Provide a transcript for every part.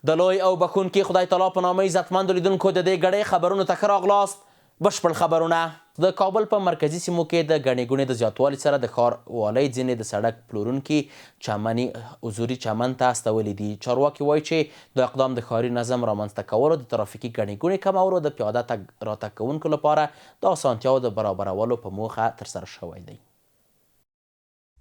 د لوی او بخونکي خدای تعالی په نامه عزتمندو لیدونکو د دې ګړۍ خبرونو ته ښه راغلاست. بشپړ خبرونه. د کابل په مرکزي سیمو کې د ګڼې ګوڼې د زیاتوالي سره د ښاروالۍ ځینې د سړک پلورونکي چمني حضوري چمن ته استولي دي. چارواکي وایي چې د اقدام د ښاري نظم رامنځته کولو، د ترافیکي ګڼې ګوڼې کمولو، د پیاده تګ راتګ کوونکو لپاره د اسانتیاوو د برابرولو په موخه ترسره شوی دی.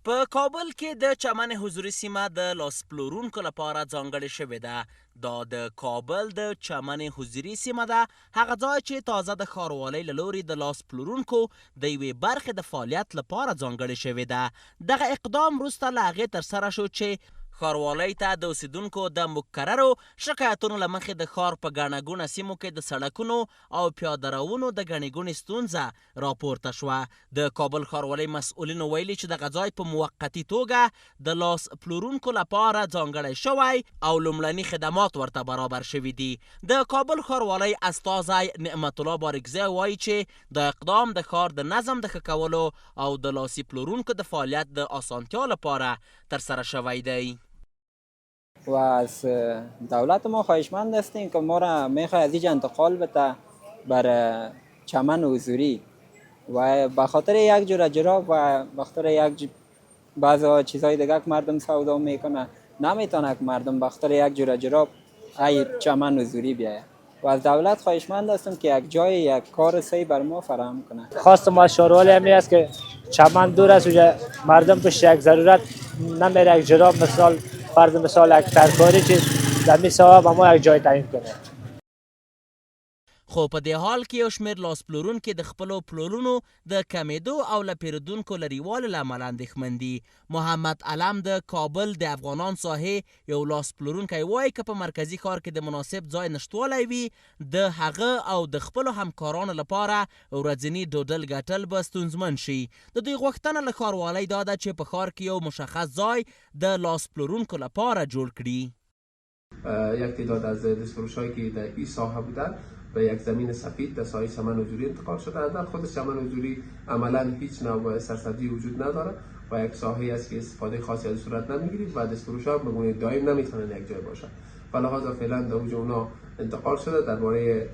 په کابل کې د چمن حضوري سیمه د لاس پلورونکو لپاره ځانګړې شوې ده. دا د کابل د چمن حضوري سیمه ده، هغه ځای چې تازه د ښاروالۍ له لوري د لاس پلورونکو د یوې برخې د فعالیت لپاره ځانګړې شوې ده. دغه اقدام وروسته له هغې ترسره شو چې ښاروالۍ ته د اوسیدونکو د مکررو شکایتونو له مخې د ښار په ګڼه ګوڼه سیمو کې د سړکونو او پیاده روونو د ګڼې ګوڼې ستونزه راپورته شوه. د کابل ښاروالۍ مسؤلینو ویلي چې دغه ځای په موقتي توګه د لاس پلورونکو لپاره ځانګړی شوی او لومړني خدمات ورته برابر شوي دي. د کابل ښاروالۍ استازی نعمت الله بارکزی وایي چې د اقدام د ښار د نظم د ښه کولو او د لاسي پلورونکو د فعالیت د اسانتیا لپاره ترسره شوی دی. و از دولت ما خواهشمند هستیم که ما را میخواد از اینجا انتقال بده بر چمن حضوری و به خاطر یک جور جراب و به خاطر یک بعضی چیزهای دیگه که مردم سودا میکنه نمیتونه که مردم به خاطر یک جور جراب ای چمن حضوری بیاید و از دولت خواهشمند هستم که یک جای یک کار صحیح بر ما فراهم کنه. خواست ما شورای همین است که چمن دور است و مردم پیش یک ضرورت نمیره یک جراب مثال فرض مثال یک ترکاری که زمین صاحب ما یک جای تعیین کنه. خو په دې حال کې یو شمېر لاس پلورونکي د خپلو پلورونو د کمیدو او له پیرودونکو لرېوالي له امله اندېښمن دي. محمد علم د کابل د افغانان ساحې یو لاس پلورونکی وایي که په مرکزي ښار کې د مناسب ځای نشتوالی وي، د هغه او د خپلو همکارانو لپاره ورځني ډوډل ګټل به ستونزمن شي. د دوی غوښتنه له ښاروالۍ دا ده چې په ښار کې یو مشخص ځای د لاس پلورونکو لپاره جوړ کړي. یک تعداد از دستفروش‌هایی که در این ساحه بودند به یک زمین سفید در سایه چمن حضوری انتقال شده. در خود چمن حضوری عملا هیچ نوع سرسبزی وجود نداره و یک ساحه است که استفاده خاصی از صورت نمیگیرید و دستفروش‌ها به گونه دائم نمیتونن یک جای باشن. فلهذا فعلا در اوج اونا انتقال شده. درباره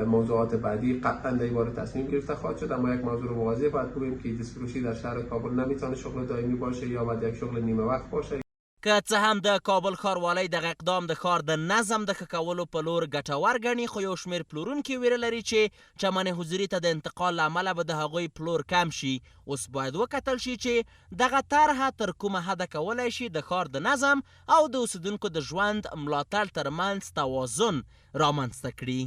موضوعات بعدی قطعا در این باره تصمیم گرفته خواهد شد، اما یک موضوع رو واضح باید بگوییم که دستفروشی در شهر کابل نمیتونه شغل دائمی باشه یا باید یک شغل نیمه وقت باشه. که څه هم د کابل ښاروالۍ دغه اقدام د ښار د نظم د ښه کولو په لور ګټور ګڼي، خو یو شمېر پلورونکي ویره لري چې چمن حضوري ته د انتقال له امله به د هغوی پلور کم شي. اوس باید وکتل شي چې دغه طرحه تر کومه حده کولی شي د ښار د نظم او د اوسیدونکو د ژوند ملاتړ ترمنځ توازن رامنځته کړي.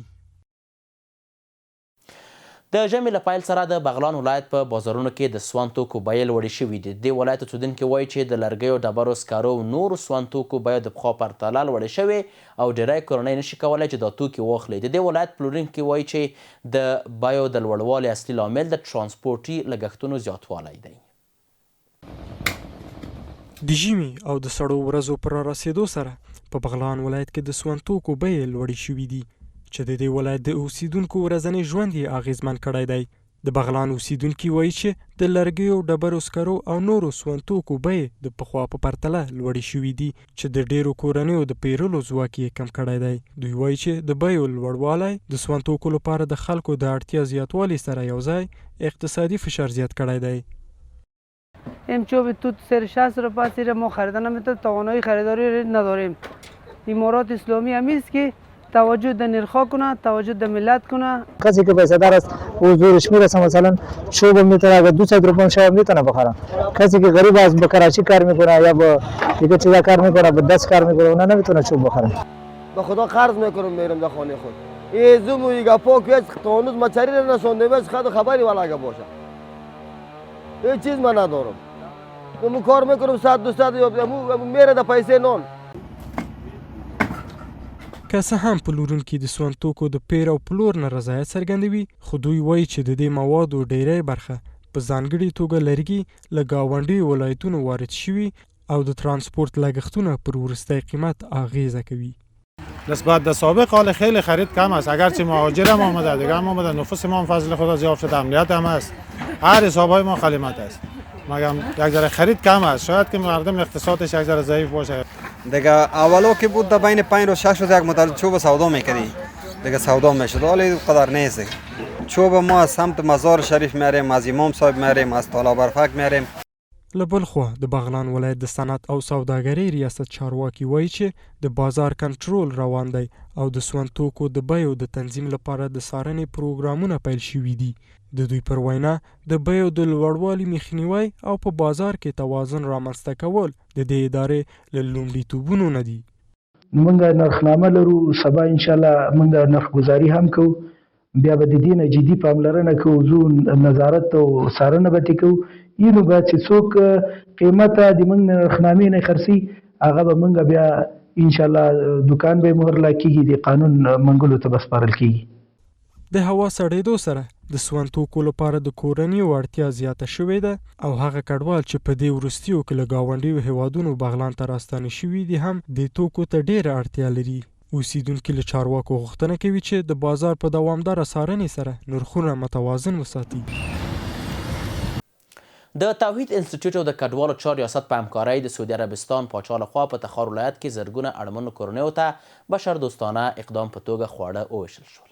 د ژمي له پیل سره د بغلان ولایت په بازارونو کې د سون توکو بیې لوړې شوي دي. د ولایت اوسېدونکي وایي چې د لرګیو، ډبرو، سکرو او نورو سون توکو بیې د پخوا پرتله لوړې شوې او ډېری کورنۍ نشي کولی چې دا توکي واخلي. د دې ولایت پلورونکي وایي چې د بیو د لوړوالي اصلي لامل د ترانسپورټي لګښتونو زیاتوالی دی. د ژمي او د سړو ورځو پر رارسېدو سره په بغلان ولایت کې د سون توکو بیې لوړې شوي دي چې د دې ولایت د اوسیدونکو ورځنی ژوند یې اغیزمن کړی دی. د بغلان اوسیدونکي وایي چې د لرګیو، ډبرو، سکرو او نورو سون توکو بیې د پخوا په پرتله لوړې شوي دي چې د ډیرو کورنیو د پیرلو ځواک یې کم کړی دی. دوی وایي چې د بیو لوړوالی د سون توکو لپاره د خلکو د اړتیا زیاتوالي سره یوځای اقتصادي فشار زیات کړی دی. امچوب توت سر 60 روپیه زیر ما خریدن نمیتونیم، توانایی خریداری نداریم. امارات اسلامی هم است که توجه در نرخا کنه، توجه در ملت کنه. کسی که پیسه دار است او زورش میرسه، مثلا شوب میتونه اگر 200 روپیه شب میتونه بخره. کسی که غریب است به کراچی کار میکنه یا با دیگه چیزا کار میکنه، به دست کار میکنه، اون نمیتونه شوب بخره. به خدا قرض میکنم میرم در خانه خود. ایزوم و ایگا پاک هیچ تونوز مچری را نشونده بس خود خبری والا باشه. هیچ چیز من ندارم. من کار میکنم 100 200 میره در پیسه نون. که څه هم پلورونکي د سون توکو د پیر او پلور نه رضایت څرګندوي، خو دوی وایي چې د دې موادو ډیری برخه په ځانګړې توګه لرګي له ګاونډیو ولایتونو وارد شوي او د ترانسپورت لګښتونه پر وروستی قیمت اغیزه کوي. نسبت به سابق حال خیلی خرید کم است، اگرچه مهاجر هم آمده، دیگه هم آمده، نفوس ما فضل خدا زیاد شده، امنیت هم است، هر حسابهای ما خلیمت است، مگر یک ذره خرید کم است. شاید که مردم اقتصادش یک ذره ضعیف باشه. دیگه اولو که بود در بین 5 و 6 روز یک مدل چوب سودا میکردی دیگه سودا میشد ولی قدر نیست. چوب ما از سمت مزار شریف میاریم، از امام صاحب میاریم، از طلا برفک میاریم. له بل خوا د بغلان ولایت د صنعت او سوداګرۍ ریاست چارواکي وایي چې د بازار کنټرول روان دی او د سون توکو د بیو د تنظیم لپاره د څارنې پروګرامونه پیل شوي دي. د دوی پر وینا د بیو د لوړوالي مخنیوی او په بازار کې توازن رامنځته کول د دې ادارې له لومړیتوبونو نه دي. موږ نرخنامه لرو، سبا انشاءالله موږ نرخګزاري هم کوو، بیا به د دې نه جدي پاملرنه کوو، زو نظارت او څارنه به ترې کوو. اینو به چې څوک قیمته د موږ نرخنامې نه خرڅي هغه به موږ بیا انشاءالله دکان به مهرلا کېږي، د قانون منګلو ته به سپارل کېږي. د هوا سړېدو سره د سون توکو لپاره د کورنیو اړتیا زیاته شوې ده او هغه کډوال چې په دې وروستیو کې له ګاونډیو هیوادونو بغلان ته راستانه شوي دي هم دې توکو ته ډېره اړتیا لري. اوسیدونکي له چارواکو غوښتنه کوي چې د بازار په دوامداره څارنې سره نرخونه متوازن وساتي. د توحید انسټیټیوټ او د کډوالو چارو ریاست په همکارۍ د سعودي عربستان پاچا لخوا په تخار ولایت کې زرګونه اړمنو کورنیو ته بشردوستانه اقدام په توګه خواړه وویشل شول.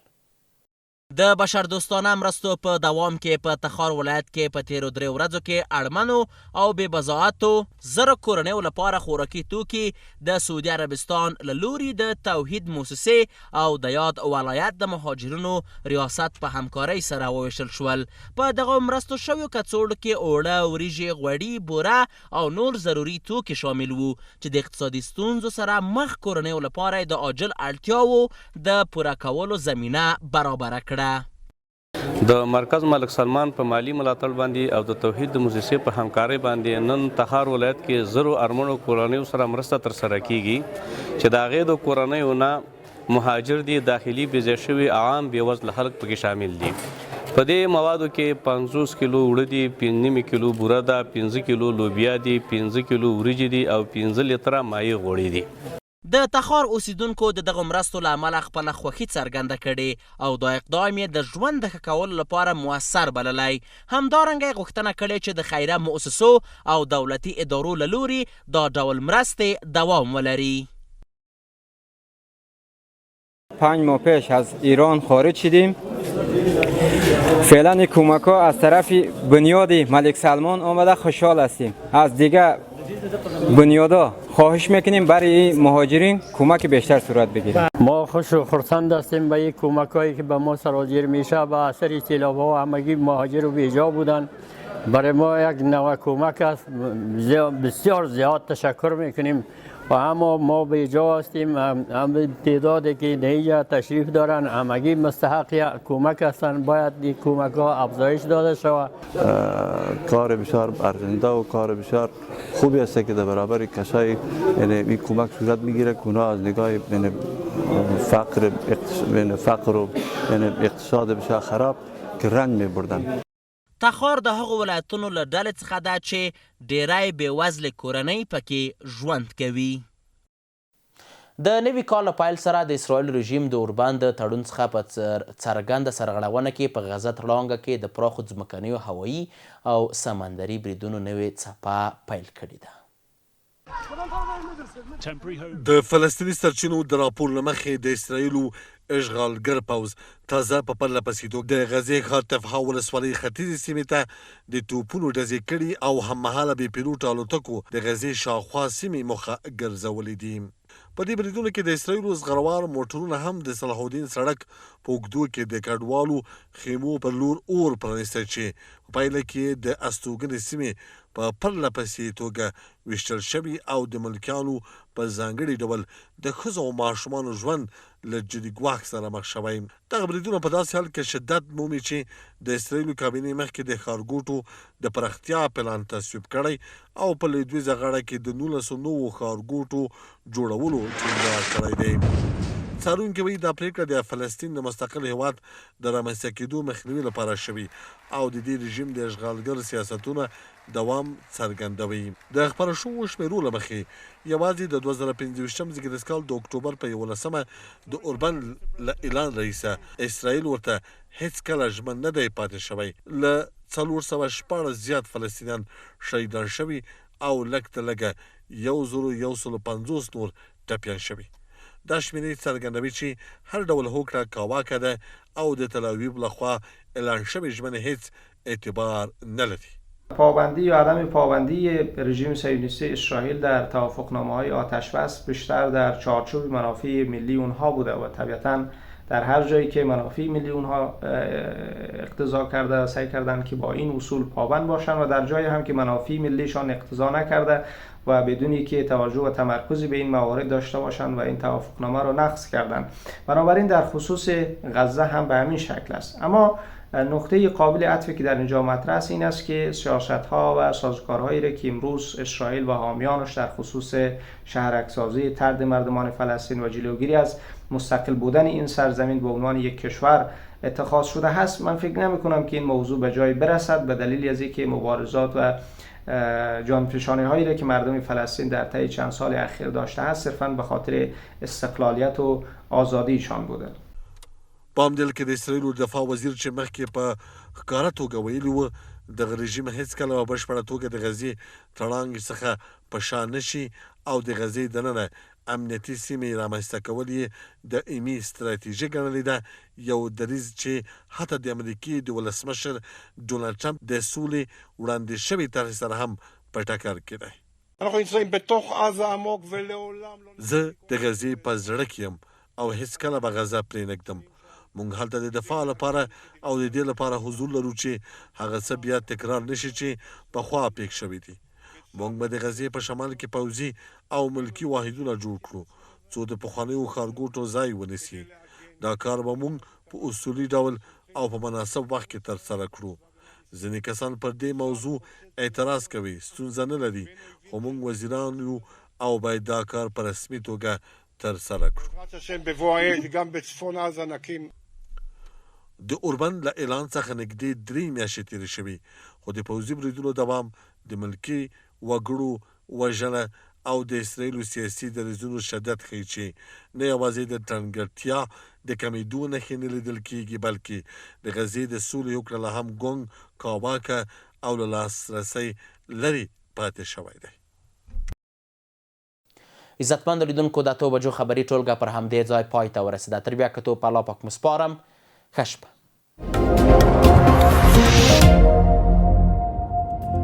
د بشردوستانه مرستو په دوام کې په تخار ولایت کې په تیرو 3 ورځو کې اړمنو او بې بضاعتو زره کورنیو لپاره خوراکي توکي د سعودي عربستان له لوري د توحید موسسې او د یاد ولایت د مهاجرینو ریاست په همکارۍ سره وویشل شول. په دغه مرستو شویو کڅوړو کې اوړه، وریژې، غوړي، بوره او نور ضروري توکي شامل وو چې د اقتصادي ستونزو سره مخ کورنیو لپاره د عاجل اړتیاوو د پوره کولو زمینه برابره کړه. د مرکز ملک سلمان په مالی ملاتړ باندې او د توحید د موسسې په همکارۍ باندې نن تخار ولایت کې زرو ارمنو کورنیو سره مرسته ترسره کیږي چې د هغې د کورنیو نه مهاجر دي، داخلي بېځای شوي عام بېوزله خلک پکې شامل دي. په دې موادو کې 50 کیلو اوړه دي، 5 کیلو بوره ده، 5 کیلو لوبیا دي، 5 کیلو وریجې دي او 15 لیتره مایع غوړي دي. د تخار اوسیدونکو د دغه مرستو له امله خپله خوښي څرګنده کړې او دا اقدام یې د ژوند د ښه کولو لپاره مؤثر بللی. همدارنګه یې غوښتنه کړې چې د خیریه مؤسسو او دولتي ادارو له لوري دا ډول مرستې دوام ولري. 5 ماه پیش از ایران خارج شدیم. فعلا کمک ها از طرف بنیاد ملک سلمان آمده، خوشحال هستیم. از دیگه بنیادا خواهش میکنیم برای مهاجرین کمک بیشتر صورت بگیره. ما خوش و خرسند هستیم به این کمک هایی که به ما صادر میشه. به اثر سیلاب ها همگی مهاجر و بیجا بودن، برای ما یک نوع کمک است. بسیار زیاد تشکر میکنیم و اما ما بیجا هستیم. هم تعدادی که اینجا تشریف دارن همگی مستحق کمک هستن، باید این کمک ها افزایش داده شود. کار بسیار ارزنده و کار بسیار خوبی است که در برابر کسایی این کمک صورت میگیره که اونا از نگاه فقر و اقتصاد بسیار خراب که رنج میبردن. تخار د هغو ولایتونو له ډلې څخه ده چې ډیری بېوزلې کورنۍ پکې ژوند کوي. د نوي کال له پیل سره د اسرائیل رژیم د اوربند د تړون څخه په څرګنده سرغړونه کې په غزه تړانګه کې د پراخو ځمکنیو هوایي او سمندري بریدونو نوې څپه پیل کړې ده. د فلسطیني سرچینو د راپور له مخې د اسرائیلو اشغالګر پوځ تازه په پرله پسې توګه د غزې ښار تفحا ولسوالۍ ختیځې سیمې ته د توپونو ډزې کړي او هممهاله بې پیلوټه الوتکو د غزې شاوخوا سیمې مخه ګرځولې دي. په دې بریدونو کې د اسرائیلو زغروار موټرونه هم د صلاح الدین سړک په اوږدو کې د کډوالو خیمو پر لور اور پرانیستی چې په پایله کې د استوګنې سیمې په پرله پسې توګه ویشتل شوي او د ملکیانو په ځانګړي ډول د ښځو او ماشومانو ژوند له جدي ګواښ سره مخ شوی. دغه بریدونه په داسې حال کې شدت مومي چې د اسرائیلو کابینې مخکې د ښارګوټو د پراختیا پلان تصویب کړی او په لویدیځه غاړه کې د 19 نوو ښارګوټو جوړولو ټینګار کړی دی. څارونکي وایي دا پرېکړه د فلسطین د مستقل هېواد د رامنځته کېدو مخنیوي لپاره شوي او د دې رژیم د اشغالګر سیاستونه دوام څرګندوي. د خپاره شوو شمېرو له مخې یوازې د 2025 زېږدیز کال د اکتوبر په 11مه د اوربند له اعلان راهیسه اسرائیل ورته هېڅکله ژمن نه دی پاتې شوی. له 414 زیات فلسطینیان شهیدان شوي او لږ تر لږه 1150 نور ټپیان شوي. دا شمېرې څرګندوي چې هر ډول هوکړه کاواکه ده او د تل‌آویو لخوا اعلان شوې ژمنې هیڅ اعتبار نه لري. پابندی یا عدم پابندی رژیم صهیونیستی اسرائیل در توافقنامه‌های آتش‌بس بیشتر در چارچوب منافع ملی اونها بوده و طبیعتاً در هر جایی که منافع ملی اونها اقتضا کرده سعی کردن که با این اصول پابند باشن و در جایی هم که منافع ملیشان اقتضا نکرده و بدونی که توجه و تمرکزی به این موارد داشته باشن و این توافقنامه رو نقض کردن. بنابراین در خصوص غزه هم به همین شکل است. اما نقطه قابل عطفی که در اینجا مطرح است این است که سیاست‌ها و سازوکارهایی را که امروز اسرائیل و حامیانش در خصوص شهرک‌سازی، طرد مردمان فلسطین و جلوگیری از مستقل بودن این سرزمین به عنوان یک کشور اتخاذ شده هست، من فکر نمی‌کنم که این موضوع به جای برسد به دلیل از اینکه مبارزات و جانفشانی‌هایی را که مردم فلسطین در طی چند سال اخیر داشته است صرفاً به خاطر استقلالیت و آزادیشان بوده. په همدل کې د اسرائیلو دفاع وزیر چې مخکې په ښکاره توګه ویلي و دغه رژیم هیڅکله په بشپړه توګه د غزې تړانګې څخه په شا نه شي او د غزې دننه امنیتي سیمې رامنځته کول یې د ایمي ستراتیژي ګڼلې ده، یو دریځ چې حتی د امریکې د ولسمشر ډونالډ ټرمپ د سولې وړاندې شوې طرحې سره هم په ټکر کې دی. زه د غزې په زړه کې یم او هیڅکله به غزه پرېنږدم. موږ هلته د دفاع لپاره او د دې لپاره حضور لرو چې هغه څه بیا تکرار نشي چې پخوا پېښ شوي دي. موږ به د غزې په شمال کې پوځي او ملکي واحدونه جوړ کړو څو د پخوانیو ښارګوټو ځای ونیسي. دا کار به موږ په اصولي ډول او په مناسب وخت کې ترسره کړو. ځینې کسان پر دې موضوع اعتراض کوي، ستونزه نه لري، خو موږ وزیران یو او باید دا کار په رسمي توګه ترسره کړو. د اوربند له اعلان څخه نږدې 3 میاشتې تېرې شوې، خو د پوځي بریدونو دوام، د ملکي وګړو وژنه او د اسرائیلو سیاسي دریځونو شدت ښیي چې نه یوازې د ترنګرتیا د کمېدو نښې نه لیدل کېږي بلکې د غزې د سولې هوکړه لا هم ګونګ کاواکه او له لاسرسۍ لرې پاتې شوی دی. عزتمند لیدونکو د 8 بجو خبري ټولګه پر همدې ځای پای ته ورسېده. تر بیا کتو په الله پاک مو سپارم. ښه شپه.